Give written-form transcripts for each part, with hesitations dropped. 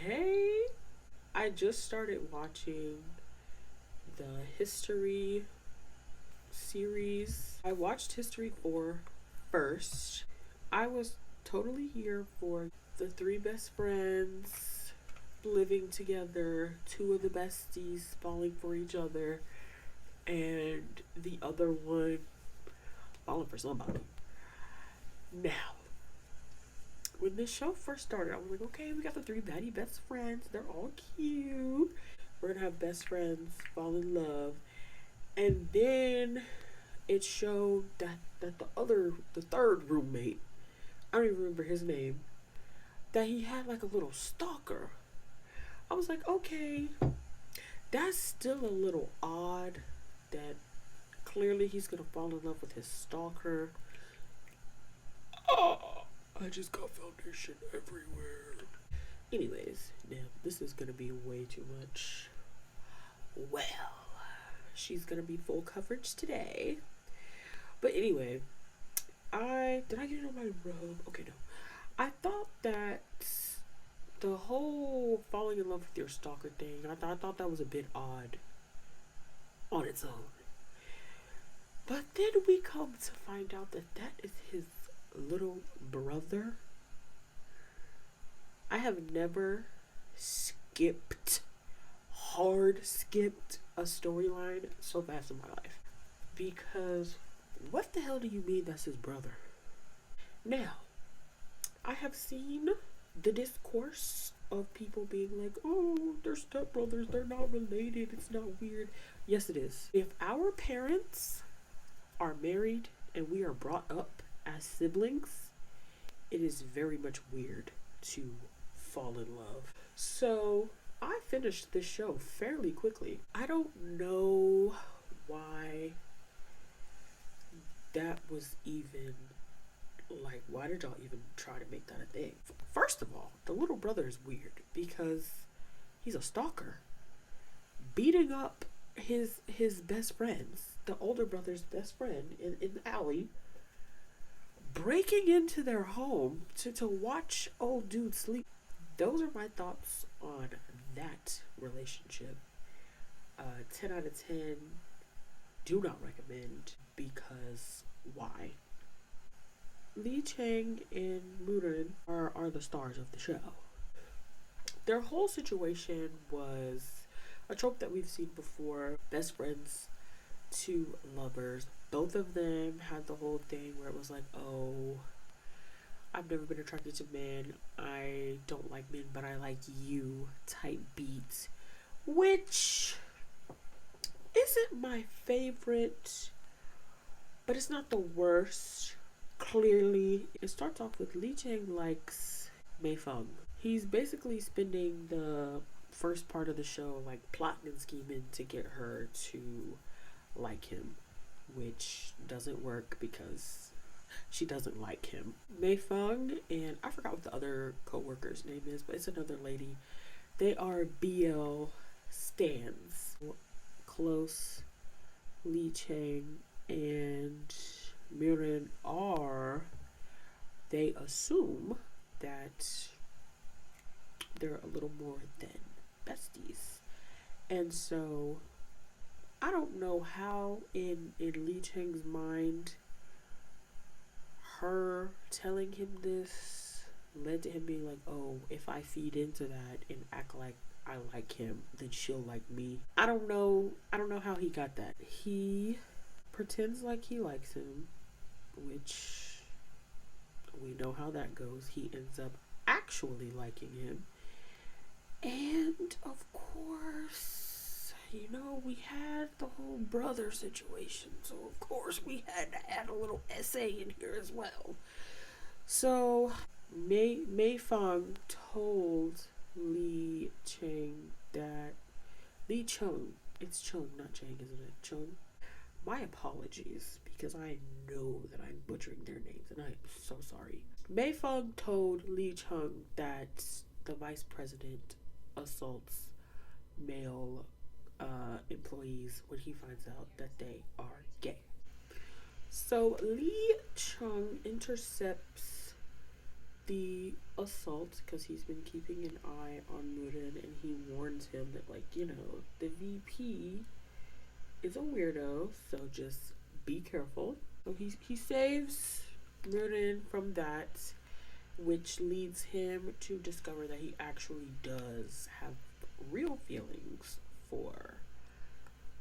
Hey, I just started watching the History series. I watched History 4 first. I was totally here for the three best friends living together, two of the besties falling for each other, and the other one falling for somebody. Now, when this show first started, I was like, okay, we got the three baddie best friends. They're all cute. We're gonna have best friends fall in love. And then it showed that the third roommate, I don't even remember his name, that he had like a little stalker. I was like, okay, that's still a little odd that clearly he's gonna fall in love with his stalker. Oh, I just got foundation everywhere. Anyways, now this is gonna be way too much. Well, she's gonna be full coverage today. But anyway, I get it on my robe? Okay, no. I thought that the whole falling in love with your stalker thing, I thought that was a bit odd on its own. But then we come to find out that that is his little brother. I have never hard skipped a storyline so fast in my life. Because what the hell do you mean that's his brother? Now, I have seen the discourse of people being like, oh, they're stepbrothers, they're not related, it's not weird. Yes, it is. If our parents are married and we are brought up as siblings, it is very much weird to fall in love. So I finished this show fairly quickly. I don't know why that was even like, why did y'all even try to make that a thing? First of all, the little brother is weird because he's a stalker, beating up his best friends, the older brother's best friend in the alley, breaking into their home to watch old dude sleep. Those are my thoughts on that relationship. 10 out of 10, do not recommend, because why? Lee Chang and Murin are the stars of the show. Their whole situation was a trope that we've seen before. Best friends, two lovers. Both of them had the whole thing where it was like, oh, I've never been attracted to men. I don't like men, but I like you type beat. Which isn't my favorite, but it's not the worst. Clearly, it starts off with Li Chang likes Mei Feng. He's basically spending the first part of the show like plotting and scheming to get her to like him, which doesn't work because she doesn't like him. Mei Feng and I forgot what the other co-worker's name is, but it's another lady. They are BL stans. Close Li Chang and Mirin are, they assume that they're a little more than besties. And so I don't know how in Li Chang's mind her telling him this led to him being like, oh, if I feed into that and act like I like him, then she'll like me. I don't know how he got that. He pretends like he likes him, which we know how that goes. He ends up actually liking him. And of course, we had the whole brother situation, so of course we had to add a little essay in here as well. So Mei Feng told Li Chang that Li Chung, it's Chung, not Chang, isn't it? Chung. My apologies, because I know that I'm butchering their names, and I am so sorry. Mei Feng told Li Chung that the vice president assaults male employees when he finds out that they are gay. So Li Chung intercepts the assault because he's been keeping an eye on Murin, and he warns him that, like, you know, the VP is a weirdo, so just be careful. So he saves Murin from that, which leads him to discover that he actually does have real feelings for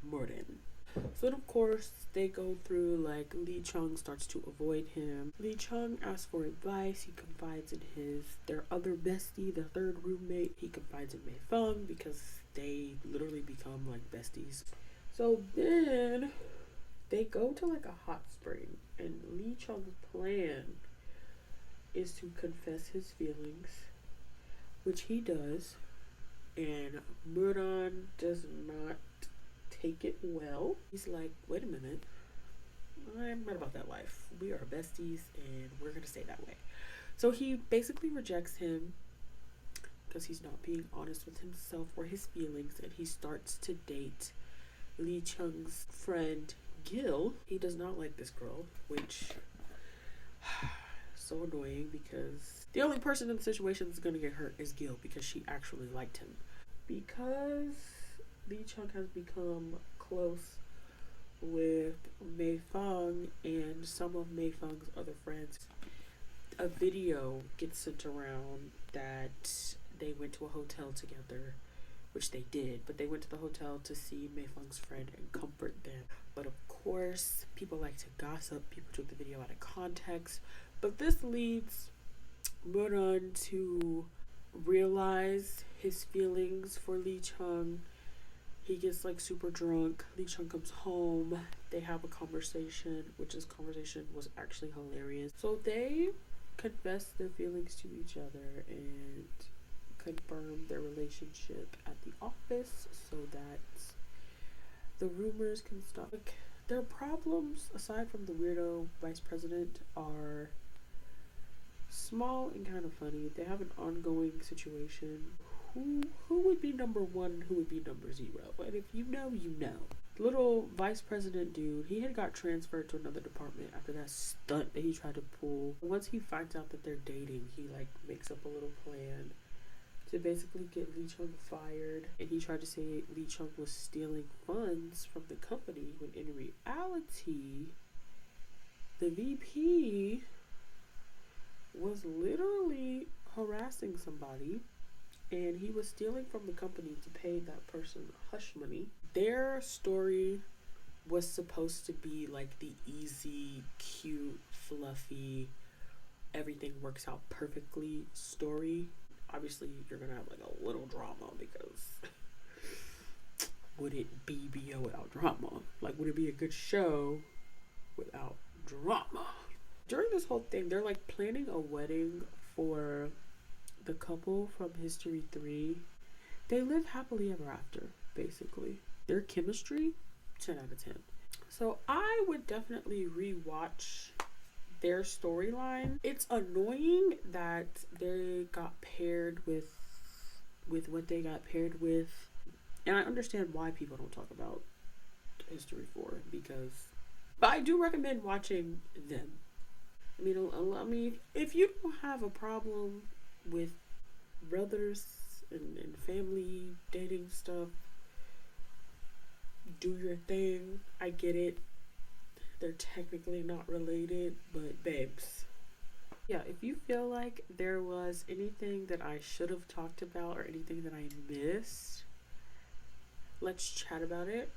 Morden. So then, of course, they go through, like, Lee Chung starts to avoid him. Lee Chung asks for advice. He confides in their other bestie, the third roommate. He confides in Mei Feng because they literally become, like, besties. So then they go to, like, a hot spring, and Lee Chung's plan is to confess his feelings, which he does, and Murdan does not take it well. He's like, wait a minute, I'm not about that life. We are besties and we're gonna stay that way. So he basically rejects him because he's not being honest with himself or his feelings, and he starts to date Lee Chung's friend Gil. He does not like this girl, which so annoying because the only person in the situation that's gonna get hurt is Gil because she actually liked him. Because Lee Chung has become close with Mei Feng and some of Mei Feng's other friends, a video gets sent around that they went to a hotel together, which they did, but they went to the hotel to see Mei Feng's friend and comfort them. But of course, people like to gossip. People took the video out of context. But this leads Murun to realize his feelings for Lee Chung. He gets, like, super drunk. Lee Chung comes home. They have a conversation, which this conversation was actually hilarious. So they confess their feelings to each other and confirm their relationship at the office so that the rumors can stop. Like, their problems, aside from the weirdo vice president, are small and kind of funny. They have an ongoing situation. Who would be number one? Who would be number zero? And if you know, you know. Little vice president dude, he had got transferred to another department after that stunt that he tried to pull. Once he finds out that they're dating, he, like, makes up a little plan to basically get Lee Chung fired. And he tried to say Lee Chung was stealing funds from the company, when in reality, the VP was literally harassing somebody, and he was stealing from the company to pay that person hush money. Their story was supposed to be like the easy, cute, fluffy, everything works out perfectly story. Obviously, you're gonna have, like, a little drama because would it be BO without drama? Like, would it be a good show without drama? During this whole thing, they're, like, planning a wedding for the couple from History 3. They live happily ever after, basically. Their chemistry, 10 out of 10. So I would definitely rewatch their storyline. It's annoying that they got paired with what they got paired with. And I understand why people don't talk about History 4 but I do recommend watching them. I mean, if you don't have a problem with brothers and family dating stuff, do your thing. I get it. They're technically not related, but babes. Yeah, if you feel like there was anything that I should have talked about or anything that I missed, let's chat about it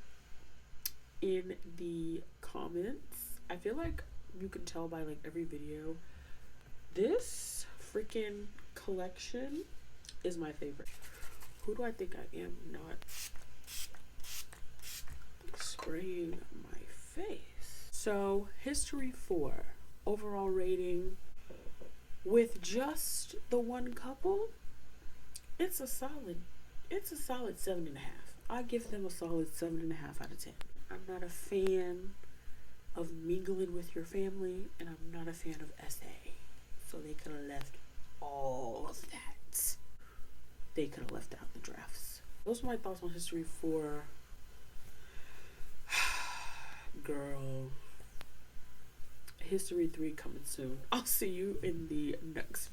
in the comments. I feel like you can tell by, like, every video, this freaking collection is my favorite. Who do I think I am not spraying my face? So History 4 overall rating with just the one couple, it's a solid 7.5. I give them a solid 7.5 out of 10. I'm not a fan of mingling with your family, and I'm not a fan of SA. So they could have left all of that. They could have left out the drafts. Those are my thoughts on History 4. Girl. History 3 coming soon. I'll see you in the next